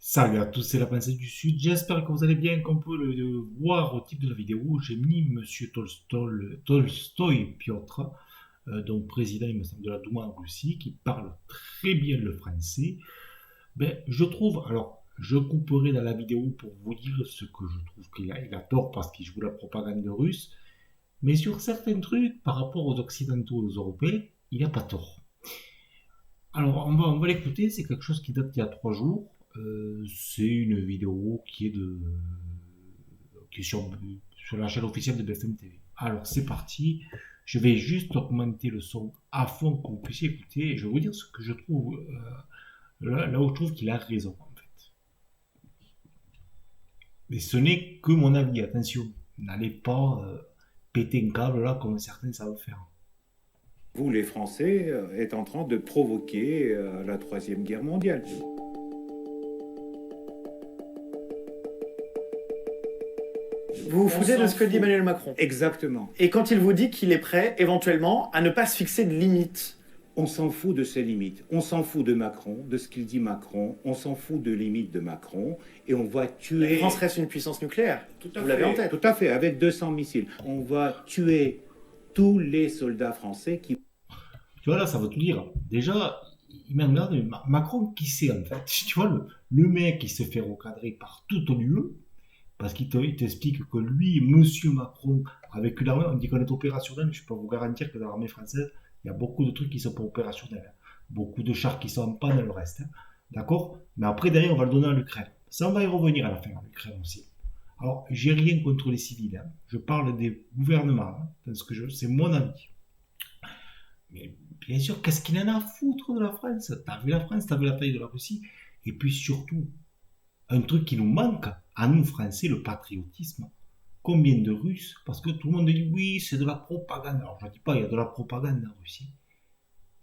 Salut à tous, c'est la princesse du Sud. J'espère que vous allez bien. Comme vous pouvez le voir au titre de la vidéo, j'ai mis Monsieur Tolstoï Piotr, donc président, il me semble, de la Douma en Russie, qui parle très bien le français. Ben, je trouve, alors, je couperai dans la vidéo pour vous dire ce que je trouve qu'il a tort parce qu'il joue la propagande russe, mais sur certains trucs, par rapport aux Occidentaux et aux Européens, il n'a pas tort. Alors, on va l'écouter, c'est quelque chose qui date d'il y a 3 jours. C'est une vidéo qui est sur la chaîne officielle de BFM TV. Alors, c'est parti. Je vais juste augmenter le son à fond pour que vous puissiez écouter et je vais vous dire ce que je trouve, là où je trouve qu'il a raison, en fait. Mais ce n'est que mon avis, attention. N'allez pas péter un câble là comme certains savent faire. Vous, les Français, êtes en train de provoquer la Troisième Guerre mondiale. Vous vous foutez de ce que dit Emmanuel Macron. Exactement. Et quand il vous dit qu'il est prêt, éventuellement, à ne pas se fixer de limites. On s'en fout de ses limites. On s'en fout de Macron, de ce qu'il dit Macron. On s'en fout de limites de Macron. Et on va La tuer... France reste une puissance nucléaire. Tout à Vous l'avez fait, en tête. tout à fait, avec 200 missiles. On va tuer tous les soldats français qui... Tu vois, là, ça veut tout dire. Déjà, il m'emmerde, Macron, qui c'est en fait? Tu vois, le mec, il se fait recadrer par toute l'UE, parce il t'explique que lui, monsieur Macron, avec l'armée, on dit qu'on est opérationnel, mais je peux vous garantir que dans l'armée française, il y a beaucoup de trucs qui sont pas opérationnels. Beaucoup de chars qui sont en panne, le reste. D'accord? Mais après, derrière, on va le donner à l'Ukraine. Ça, on va y revenir à la fin, à l'Ukraine aussi. Alors, j'ai rien contre les civils. Je parle des gouvernements, parce que c'est mon avis. Mais bien sûr, qu'est-ce qu'il en a à foutre de la France? T'as vu la France, t'as vu la taille de la Russie. Et puis surtout, un truc qui nous manque, à nous Français, le patriotisme. Combien de Russes? Parce que tout le monde dit oui, c'est de la propagande. Alors je ne dis pas, il y a de la propagande en Russie.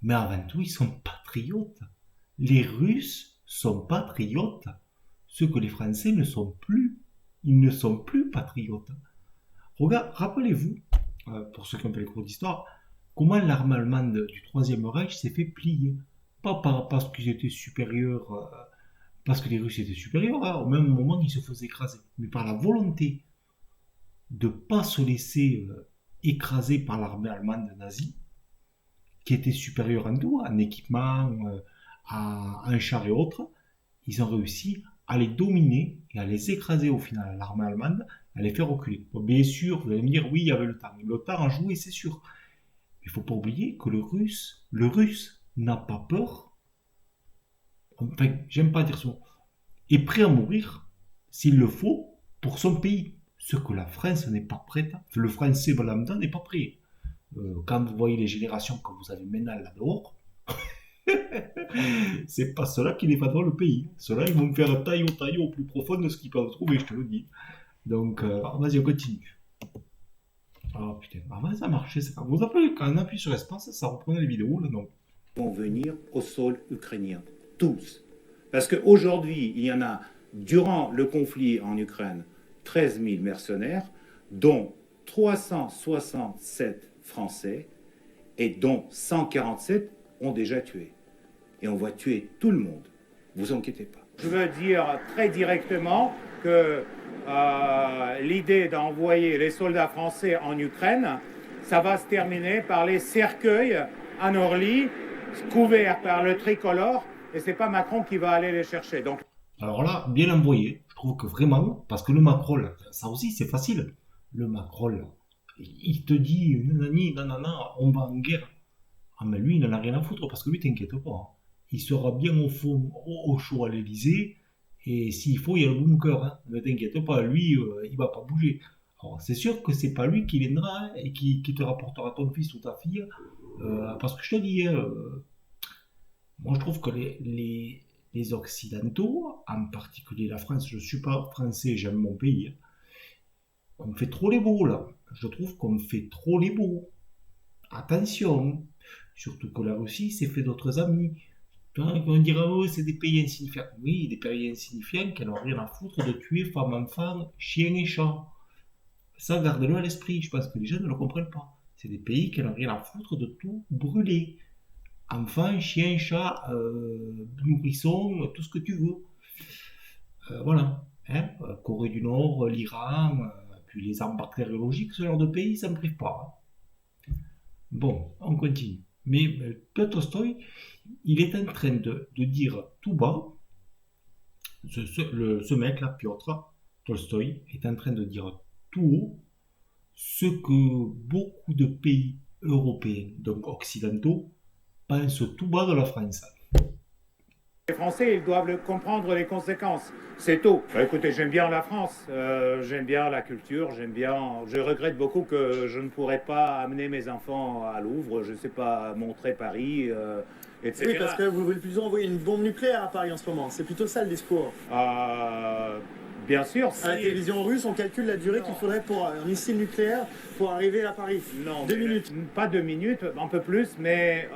Mais avant tout, ils sont patriotes. Les Russes sont patriotes. Ce que les Français ne sont plus. Ils ne sont plus patriotes. Regarde, rappelez-vous, pour ceux qui ont fait les cours d'histoire, comment l'armée allemande du Troisième Reich s'est fait plier. Pas parce qu'ils étaient supérieurs, parce que les Russes étaient supérieurs, hein, au même moment ils se faisaient écraser, mais par la volonté de ne pas se laisser écraser par l'armée allemande nazie, qui était supérieure en tout, en équipement, en char et autres, ils ont réussi à les dominer et à les écraser au final, l'armée allemande, à les faire reculer. Bon, bien sûr, vous allez me dire, oui, il y avait le temps. Le temps a joué, c'est sûr. Il ne faut pas oublier que le russe n'a pas peur, enfin, j'aime pas dire ça, est prêt à mourir, s'il le faut, pour son pays. Ce que la France n'est pas prête, le français lambda n'est pas prêt. Quand vous voyez les générations que vous avez maintenant là-dehors, c'est pas ceux-là qui défendront le pays. Ceux-là, ils vont faire taille au plus profond de ce qu'ils peuvent trouver, je te le dis. Donc, vas-y, on continue. Ah putain, avant ça marchait, ça. Vous appelez, quand on appuie sur l'espace, ça reprenait les vidéos, là, donc. vont venir au sol ukrainien. Tous. Parce qu'aujourd'hui, il y en a, durant le conflit en Ukraine, 13 000 mercenaires, dont 367 Français et dont 147 ont déjà tué. Et on va tuer tout le monde. Vous inquiétez pas. Je veux dire très directement que l'idée d'envoyer les soldats français en Ukraine, ça va se terminer par les cercueils à Orly, couverts par le tricolore, et c'est pas Macron qui va aller les chercher. Donc, Alors là, bien envoyé. Je trouve que vraiment, parce que le Macron, ça aussi, c'est facile. Le Macron, il te dit, nanani, nanana, on va en guerre. Ah, mais lui, il n'en a rien à foutre, parce que lui, t'inquiète pas, hein. Il sera bien au fond, au chaud à l'Elysée, et s'il faut, il y a le bunker, hein. Ne t'inquiète pas, lui, il va pas bouger. Alors, c'est sûr que c'est pas lui qui viendra hein, et qui te rapportera ton fils ou ta fille, parce que je te dis, hein, moi je trouve que les Occidentaux, en particulier la France, je ne suis pas français, j'aime mon pays, hein, on fait trop les beaux là. Je trouve qu'on fait trop les beaux. Attention, surtout que la Russie s'est fait d'autres amis. On dira, oh, c'est des pays insignifiants. Oui, des pays insignifiants qui n'ont rien à foutre de tuer femmes, enfants, chiens et chats. Ça, gardez-le à l'esprit. Je pense que les gens ne le comprennent pas. C'est des pays qui n'ont rien à foutre de tout brûler. Enfants, chiens, chats, nourrissons, tout ce que tu veux. Voilà. Hein, Corée du Nord, l'Iran, puis les armes bactériologiques, ce genre de pays, ça ne me prive pas. Hein. Bon, on continue. Mais Piotr Tolstoï, il est en train de dire tout bas, ce mec-là, Piotr Tolstoï, est en train de dire tout haut ce que beaucoup de pays européens, donc occidentaux, pensent tout bas de la France. Les Français, ils doivent comprendre les conséquences. C'est tout. Bah, écoutez, j'aime bien la France, j'aime bien la culture, j'aime bien. Je regrette beaucoup que je ne pourrais pas amener mes enfants à Louvre, je ne sais pas montrer Paris, etc. Oui, parce que vous voulez plutôt envoyer une bombe nucléaire à Paris en ce moment. C'est plutôt ça le discours. Bien sûr. À la télévision russe, on calcule la durée qu'il faudrait pour un missile nucléaire pour arriver à Paris. Non. 2 minutes. Pas 2 minutes, un peu plus, mais.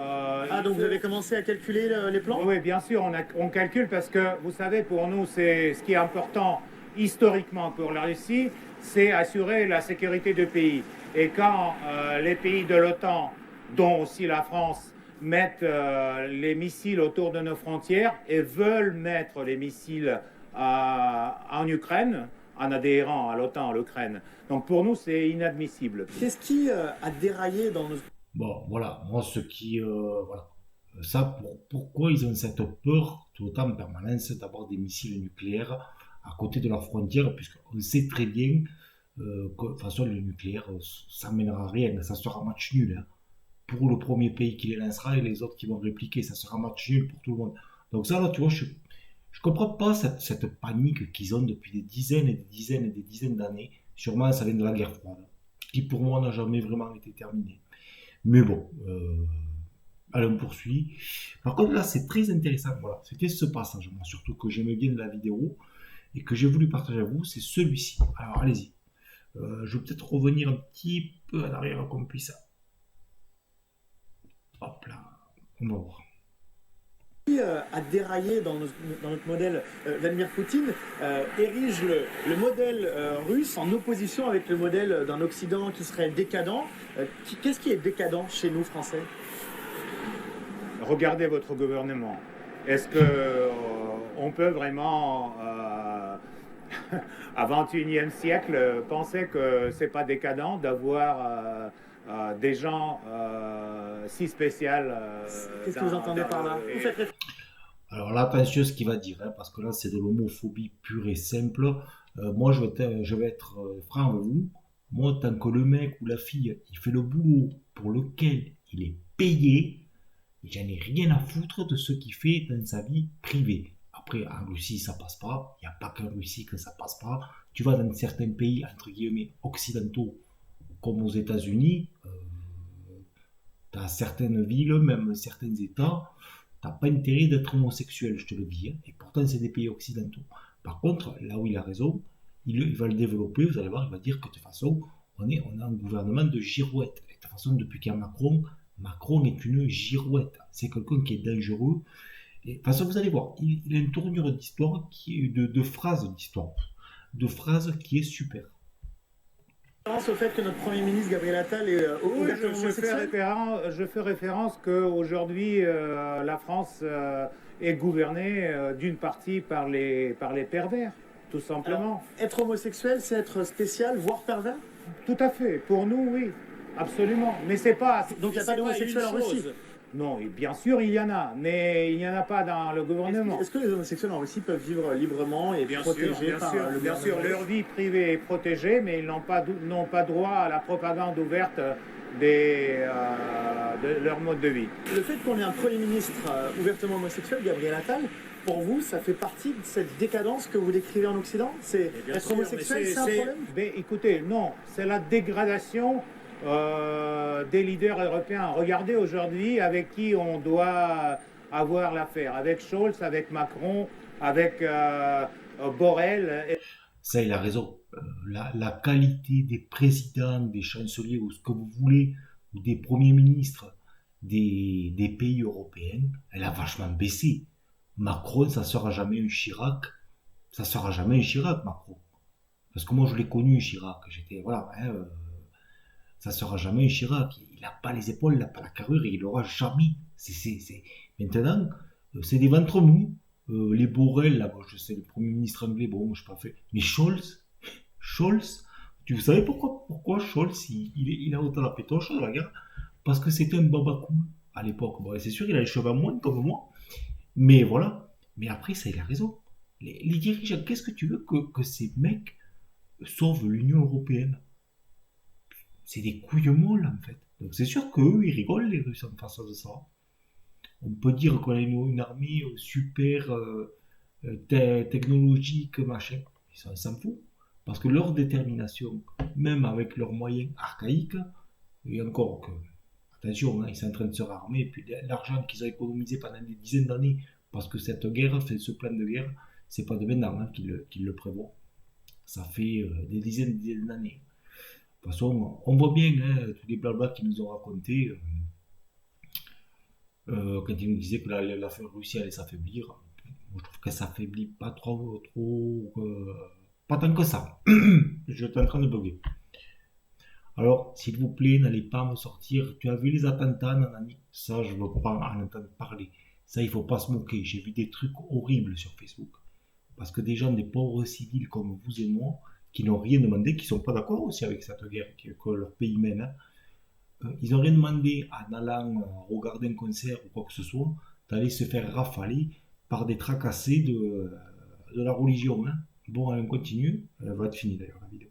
Donc vous avez commencé à calculer les plans? Oui, bien sûr, on calcule parce que, vous savez, pour nous, c'est ce qui est important historiquement pour la Russie, c'est assurer la sécurité du pays. Et quand les pays de l'OTAN, dont aussi la France, mettent les missiles autour de nos frontières et veulent mettre les missiles en Ukraine, en adhérant à l'OTAN, l'Ukraine. Donc pour nous, c'est inadmissible. Qu'est-ce qui a déraillé dans nos... Bon, voilà, moi, ce qui... voilà. Ça, pourquoi ils ont cette peur tout le temps en permanence d'avoir des missiles nucléaires à côté de leurs frontières, puisqu'on sait très bien que de toute façon, le nucléaire, ça mènera à rien, ça sera match nul. Hein. Pour le premier pays qui les lancera et les autres qui vont répliquer, ça sera match nul pour tout le monde. Donc ça, là, tu vois, je comprends pas cette panique qu'ils ont depuis des dizaines et des dizaines et des dizaines d'années. Sûrement, ça vient de la guerre froide, qui pour moi n'a jamais vraiment été terminée. Mais bon, allez, on poursuit. Par contre, là, c'est très intéressant. Voilà, c'était ce passage, moi, surtout que j'aimais bien de la vidéo et que j'ai voulu partager avec vous, c'est celui-ci. Alors, allez-y. Je vais peut-être revenir un petit peu en arrière qu'on puisse. Hop là, on va voir. A déraillé dans notre modèle. Vladimir Poutine érige le modèle russe en opposition avec le modèle d'un Occident qui serait décadent. Qu'est-ce qui est décadent chez nous, Français? Regardez votre gouvernement. Est-ce que on peut vraiment, à 21e siècle, penser que c'est pas décadent d'avoir des gens si spéciaux? Qu'est-ce que vous entendez par là? Alors là, attention à ce qu'il va dire, hein, parce que là, c'est de l'homophobie pure et simple. Moi, je vais être franc avec vous. Moi, tant que le mec ou la fille, il fait le boulot pour lequel il est payé, j'en ai rien à foutre de ce qu'il fait dans sa vie privée. Après, en Russie, ça passe pas. Il n'y a pas qu'en Russie que ça passe pas. Tu vas dans certains pays, entre guillemets, occidentaux, comme aux États-Unis, dans certaines villes, même certains États, t'as pas intérêt d'être homosexuel, je te le dis. Hein. Et pourtant, c'est des pays occidentaux. Par contre, là où il a raison, il va le développer, vous allez voir, il va dire que de toute façon, on a un gouvernement de girouette. Et de toute façon, depuis qu'il y a Macron, Macron est une girouette. C'est quelqu'un qui est dangereux. Et de toute façon, vous allez voir, il a une tournure d'histoire qui est de phrases d'histoire, de phrases qui est super. Au fait que notre Premier ministre Gabriel Attal est oui, je fais référence qu'aujourd'hui la France est gouvernée d'une partie par les pervers, tout simplement. Alors, être homosexuel, c'est être spécial, voire pervers? Tout à fait. Pour nous, oui, absolument. Mais c'est pas. Donc il n'y a pas d'homosexuels en Russie? Non, bien sûr, il y en a, mais il n'y en a pas dans le gouvernement. Est-ce que les homosexuels en Russie peuvent vivre librement et protégés par le gouvernement? Bien sûr, leur vie privée est protégée, mais ils n'ont pas droit à la propagande ouverte de leur mode de vie. Le fait qu'on ait un Premier ministre ouvertement homosexuel, Gabriel Attal, pour vous, ça fait partie de cette décadence que vous décrivez en Occident? C'est être homosexuel, c'est un problème? Mais écoutez, non, c'est la dégradation des leaders européens. Regardez aujourd'hui avec qui on doit avoir l'affaire. Avec Scholz, avec Macron, avec Borrell. Ça, il a raison. La qualité des présidents, des chanceliers ou ce que vous voulez, ou des premiers ministres des pays européens, elle a vachement baissé. Macron, ça sera jamais un Chirac. Ça sera jamais un Chirac, Macron. Parce que moi, je l'ai connu, Chirac. J'étais, voilà, ça sera jamais un Chirac. Il n'a pas les épaules, il n'a pas la carrure et il l'aura jamais. Maintenant, c'est des ventres mous. Les Borrell, là, bon, je sais, le Premier ministre anglais, bon, je n'ai pas fait. Mais Scholz, vous savez pourquoi Scholz, il a autant la pétoche de la guerre? Parce que c'était un baba cool à l'époque. Bon, c'est sûr, il a les cheveux à moins, comme moi. Mais voilà. Mais après, ça, il a raison. Les dirigeants, qu'est-ce que tu veux que ces mecs sauvent l'Union Européenne? C'est des couilles molles, en fait. Donc c'est sûr qu'eux, ils rigolent, les Russes, en face de ça. On peut dire qu'on a une armée super technologique, machin. Ils s'en foutent. Parce que leur détermination, même avec leurs moyens archaïques, et encore que, attention, hein, ils sont en train de se réarmer, et puis l'argent qu'ils ont économisé pendant des dizaines d'années, parce que cette guerre, ce plan de guerre, c'est pas de maintenant hein, qu'ils le prévoient. Ça fait des dizaines d'années. De toute façon, on voit bien hein, tous les blabla qu'ils nous ont racontés quand ils nous disaient que la Russie allait s'affaiblir. Moi, je trouve qu'elle s'affaiblit pas trop, pas tant que ça. Je suis en train de bugger. Alors, s'il vous plaît, n'allez pas me sortir. Tu as vu les attentats, nanani? Ça, je ne veux pas en entendre parler. Ça, il ne faut pas se moquer. J'ai vu des trucs horribles sur Facebook. Parce que des gens, des pauvres civils comme vous et moi, qui n'ont rien demandé, qui ne sont pas d'accord aussi avec cette guerre que leur pays mène, hein, ils n'ont rien demandé en allant regarder un concert ou quoi que ce soit, d'aller se faire rafaler par des tracassés de la religion. Hein. Bon, allez, on continue. Elle va être finie d'ailleurs la vidéo.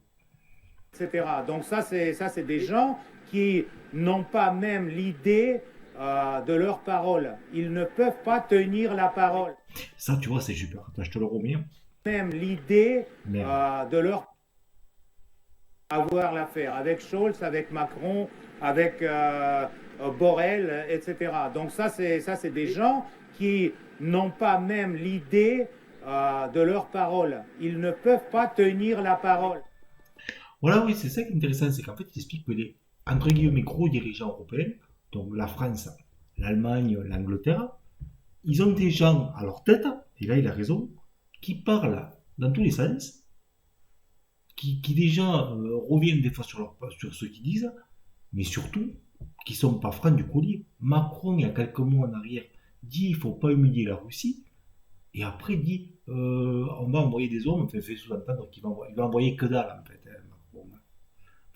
Etc. Donc ça, c'est des gens qui n'ont pas même l'idée de leur parole. Ils ne peuvent pas tenir la parole. Ça, tu vois, c'est super. Attends, je te le remets. Même l'idée de leur avoir l'affaire avec Scholz, avec Macron, avec Borrell, etc. Donc ça, c'est des gens qui n'ont pas même l'idée de leur parole. Ils ne peuvent pas tenir la parole. Voilà, oui, c'est ça qui est intéressant, c'est qu'en fait, il explique que les, entre guillemets, gros dirigeants européens, donc la France, l'Allemagne, l'Angleterre, ils ont des gens à leur tête, et là il a raison, qui parlent dans tous les sens, qui déjà reviennent des fois sur ce qu'ils disent, mais surtout, qui ne sont pas francs du collier. Macron, il y a quelques mois en arrière, dit il ne faut pas humilier la Russie, et après dit on va envoyer des hommes, enfin fait sous-entendre qu'il va envoyer que dalle en fait. Hein.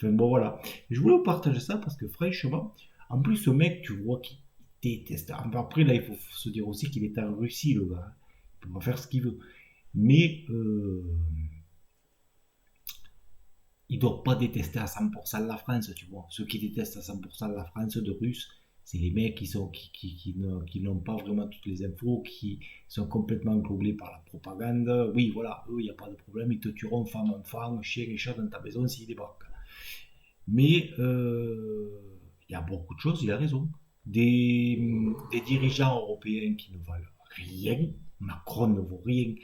Enfin bon voilà. Je voulais vous partager ça parce que franchement, en plus ce mec, tu vois qu'il déteste. Après là, il faut se dire aussi qu'il est en Russie le gars. Il peut pas faire ce qu'il veut. Mais il ne doit pas détester à 100% la France, tu vois. Ceux qui détestent à 100% la France de Russes, c'est les mecs qui n'ont pas vraiment toutes les infos, qui sont complètement englobés par la propagande. Oui, voilà, eux, il n'y a pas de problème, ils te tueront femme, enfant, chien et chat dans ta maison s'ils débarquent. Mais il y a beaucoup de choses, il a raison. Des dirigeants européens qui ne valent rien, Macron ne vaut rien.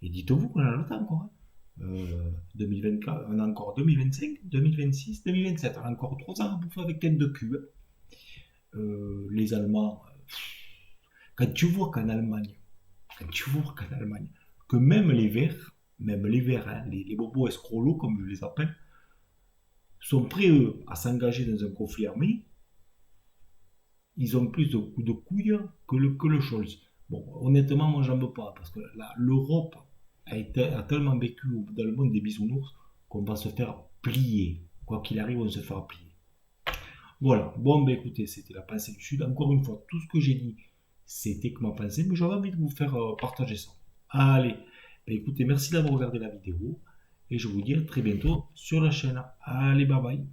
Et dites-vous qu'on a le temps encore. Hein. 2024, on a encore 2025, 2026, 2027. On a encore 3 ans à bouffer avec tête de cul. Les Allemands, quand tu vois qu'en Allemagne, que même les Verts, hein, les bobos escrolos, comme je les appelle, sont prêts, eux, à s'engager dans un conflit armé, ils ont plus de couilles que le Scholz. Bon, honnêtement, moi, j'en veux pas, parce que l'Europe a tellement vécu dans le monde des bisounours qu'on va se faire plier. Quoi qu'il arrive, on se fera plier. Voilà, bon, ben écoutez, c'était la pensée du Sud. Encore une fois, tout ce que j'ai dit, c'était que ma pensée, mais j'avais envie de vous faire partager ça. Allez, ben écoutez, merci d'avoir regardé la vidéo, et je vous dis à très bientôt sur la chaîne. Allez, bye bye.